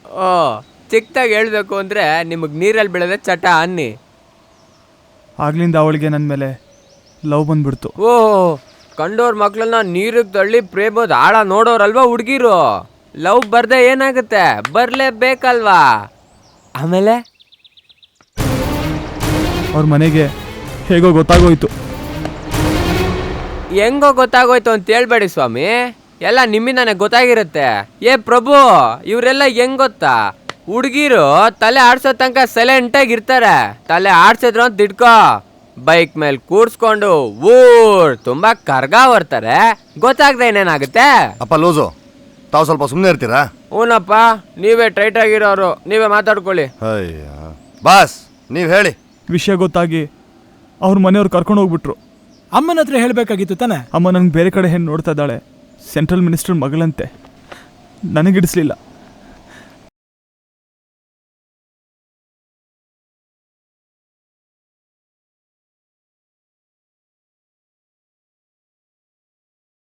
ಓ, ಚಿಕ್ಕದಾಗಿ ಹೇಳ್ಬೇಕು ಅಂದರೆ ನಿಮಗೆ ನೀರಲ್ಲಿ ಬೆಳೆದ ಚಟ ಅನ್ನಿ. ಆಗ್ಲಿಂದ ಅವಳಿಗೆ ನನ್ನ ಮೇಲೆ ಲವ್ ಬಂದ್ಬಿಡ್ತು. ಓ, ಕಂಡೋರ್ ಮಕ್ಳನ್ನ ನೀರಿಗೆ ತಳ್ಳಿ ಪ್ರೇಮದ ಆಳ ನೋಡೋರಲ್ವಾ ಹುಡುಗಿರು. ಲವ್ ಬರ್ದೆ ಏನಾಗುತ್ತೆ, ಬರ್ಲೇಬೇಕಲ್ವಾ. ಆಮೇಲೆ ಅವ್ರ ಮನೆಗೆ ಹೇಗೋ ಗೊತ್ತಾಗೋಯ್ತು. ಹೆಂಗೋ ಗೊತ್ತಾಗೋಯ್ತು ಅಂತ ಹೇಳ್ಬೇಡಿ ಸ್ವಾಮಿ, ಎಲ್ಲ ನಿಮ್ಮಿಂದಾನೆ ಗೊತ್ತಾಗಿರುತ್ತೆ. ಏ ಪ್ರಭು, ಇವರೆಲ್ಲ ಹೆಂಗ್ ಗೊತ್ತಾ, ಹುಡುಗಿರು ತಲೆ ಆಡ್ಸೋ ತನಕ ಸೈಲೆಂಟಾಗಿ ಇರ್ತಾರೆ. ತಲೆ ಆಡ್ಸಿದ್ರು ಅಂತ ಇಟ್ಕೋ, ಬೈಕ್ ಮೇಲೆ ಕೂಡ್ಸ್ಕೊಂಡು ಊರ್ ತುಂಬಾ ಕರ್ಗ ಬರ್ತಾರೆ. ಗೊತ್ತಾಗ್ದೆ ಏನೇನಾಗುತ್ತೆ. ಅಪ್ಪ ಲೂಸು, ತಾವು ಸ್ವಲ್ಪ ಸುಮ್ಮನೆ ಇರ್ತೀರಾ? ಹೂನಪ್ಪ, ನೀವೇ ಟೈಟ್ ಆಗಿರೋರು, ನೀವೇ ಮಾತಾಡ್ಕೊಳ್ಳಿ. ಅಯ್ಯ ಬಾಸ್, ನೀವು ಹೇಳಿ. ವಿಷಯ ಗೊತ್ತಾಗಿ ಅವ್ರ ಮನೆಯವ್ರು ಕರ್ಕೊಂಡು ಹೋಗ್ಬಿಟ್ರು. ಅಮ್ಮನ ಹತ್ರ ಹೇಳಬೇಕಾಗಿತ್ತು ತಾನೆ. ಅಮ್ಮ ನನಗೆ ಬೇರೆ ಕಡೆ ಹೆಣ್ಣು ನೋಡ್ತಾ ಇದ್ದಾಳೆ, ಸೆಂಟ್ರಲ್ ಮಿನಿಸ್ಟರ್ ಮಗಳಂತೆ. ನನಗಿಡಿಸ್ಲಿಲ್ಲ.